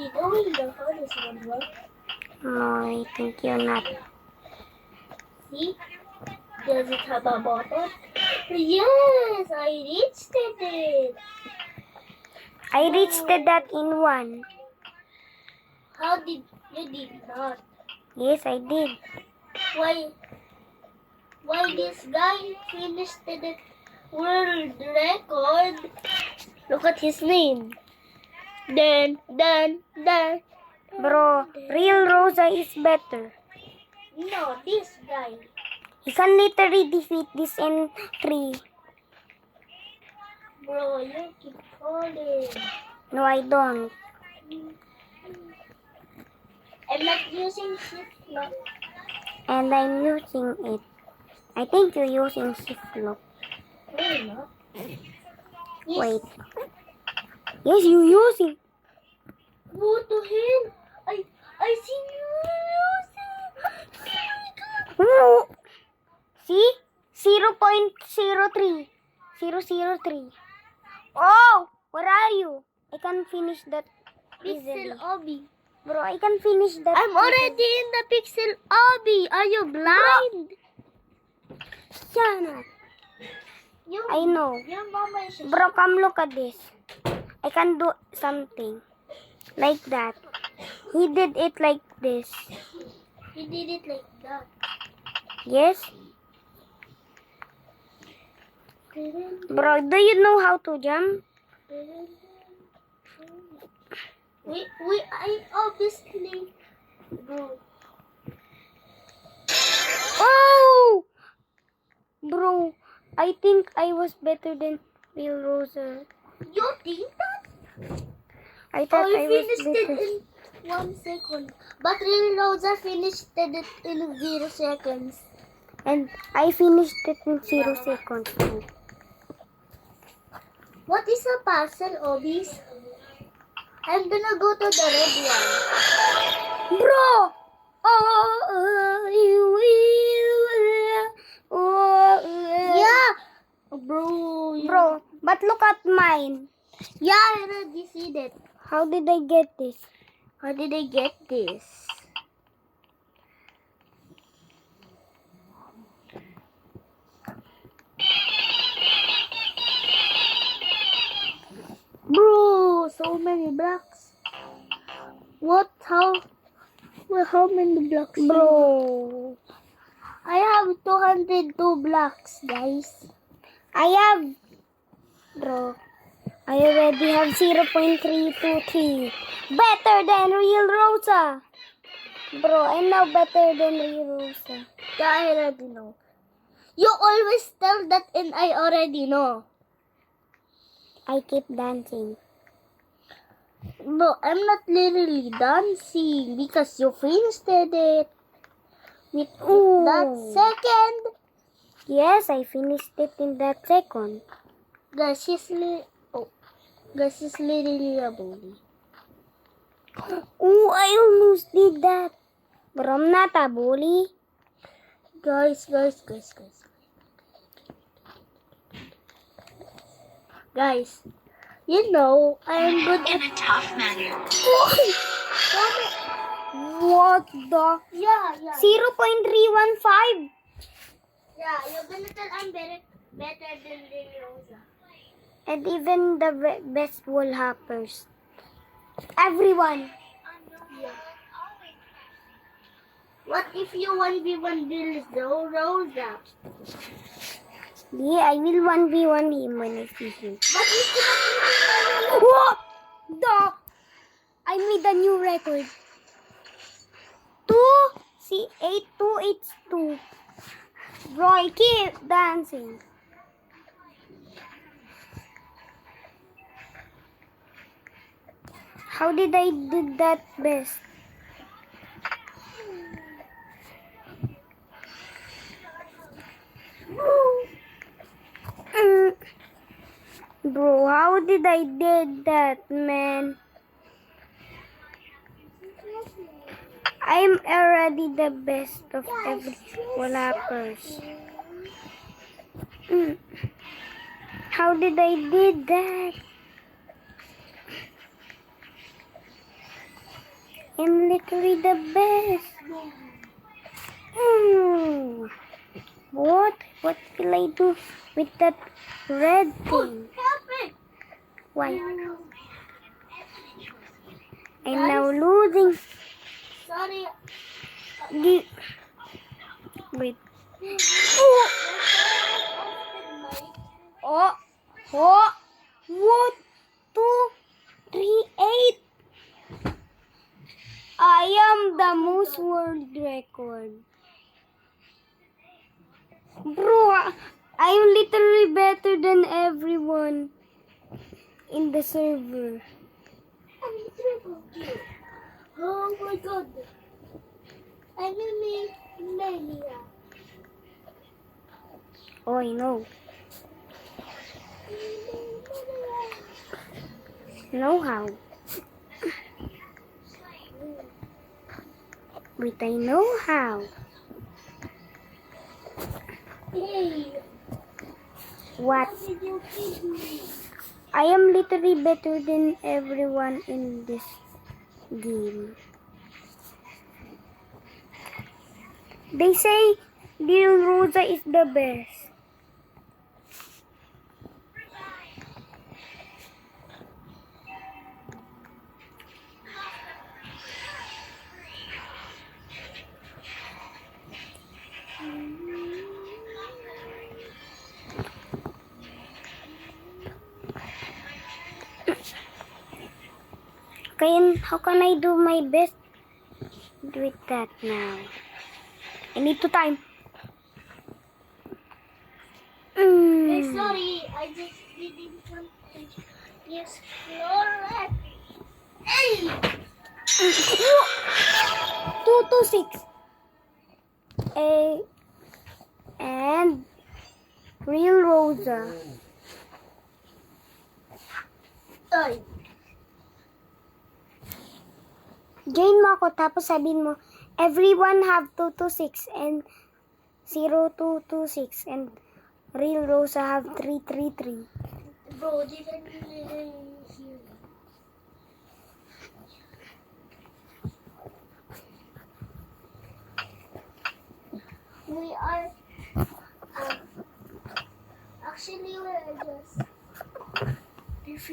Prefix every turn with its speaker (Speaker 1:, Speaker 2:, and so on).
Speaker 1: Knowing the hardest one work.
Speaker 2: No, I think you're not.
Speaker 1: See? Does it have a button? Yes, I reached it.
Speaker 2: I reached that in one.
Speaker 1: How did you did not?
Speaker 2: Yes, I did.
Speaker 1: Why this guy finished the world record? Look at his name. Then.
Speaker 2: Bro, real Rosa is better.
Speaker 1: No, this guy.
Speaker 2: He can literally defeat this in 3.
Speaker 1: Bro, you keep falling.
Speaker 2: No, I don't.
Speaker 1: I'm not using shift lock.
Speaker 2: And I'm using it. I think you're using shift lock.
Speaker 1: No, no. Yes.
Speaker 2: Wait. Yes, you're using.
Speaker 1: What the hell? I see you using.
Speaker 2: Oh. See? 0.03. 003. Oh! Where are you? I can finish that easily.
Speaker 1: Pixel Obby.
Speaker 2: Bro, I can finish that.
Speaker 1: I'm already in the Pixel Obby. Are you blind?
Speaker 2: Shut up. I know.
Speaker 1: Your mama is
Speaker 2: Bro, come look at this. I can do something. Like that. He did it like this.
Speaker 1: He did it like that.
Speaker 2: Yes? Bro, do you know how to jump?
Speaker 1: I obviously, bro.
Speaker 2: Oh! Bro, I think I was better than Real Rosa.
Speaker 1: You think that?
Speaker 2: I thought I was
Speaker 1: finished
Speaker 2: better.
Speaker 1: it in 1 second. But Real Rosa finished it in 0 seconds.
Speaker 2: And I finished it in 0 seconds.
Speaker 1: What is a parcel, Obis? I'm gonna go to the red one.
Speaker 2: Bro!
Speaker 1: Yeah! Bro.
Speaker 2: Bro, but look at mine.
Speaker 1: Yeah, I already see that.
Speaker 2: How did I get this?
Speaker 1: How did I get this? Bro, so many blocks. What? How many blocks?
Speaker 2: Bro,
Speaker 1: I have 202 blocks, guys.
Speaker 2: I have... Bro, I already have 0.323. Better than Real Rosa. Bro, I'm now better than Real Rosa.
Speaker 1: Yeah, I already know. You always tell that and I already know.
Speaker 2: I keep dancing.
Speaker 1: No, I'm not literally dancing because you finished it with that second.
Speaker 2: Yes, I finished it in that second.
Speaker 1: Guys, she's literally a bully.
Speaker 2: Oh, I almost did that. But I'm not a bully.
Speaker 1: Guys. Guys, you know, I'm good
Speaker 3: in a tough manner.
Speaker 2: What the?
Speaker 1: Yeah.
Speaker 2: 0.315.
Speaker 1: Yeah, you're gonna tell I'm better than Lily Rosa.
Speaker 2: And even the best wall hoppers. Everyone.
Speaker 1: Yeah. What if you 1v1 Lily Rosa?
Speaker 2: Yeah, I will 1v1 him when I see him.
Speaker 1: But you cannot.
Speaker 2: What the? I made a new record. 8282. Bro, I keep dancing. How did I did that best? Bro, how did I did that, man? I'm already the best of every wallapers. How did I did that? am literally the best. What? What will I do with that red thing?
Speaker 1: Help me!
Speaker 2: Why? I'm now losing.
Speaker 1: Sorry.
Speaker 2: The... Wait. Oh! Oh! What? 2, 3, 8. I am the most world record. Bro, I'm literally better than everyone in the server.
Speaker 1: I'm triple kill. Oh my god. Enemy mania.
Speaker 2: Oh, I know. Know how. Wait, I know how.
Speaker 1: Hey,
Speaker 2: What?
Speaker 1: how did you kill me?
Speaker 2: I am literally better than everyone in this game. They say Lil Rosa is the best. How can I do my best with that now? I need to time.
Speaker 1: Hey, sorry, I just didn't want to explore it. Hey!
Speaker 2: 226. And Real Rosa.
Speaker 1: Ay.
Speaker 2: Join mo ako tapos sabihin mo, everyone have 226 and 0226 and Real Rosa have 333.
Speaker 1: Bro, didn't hear. We are actually we're just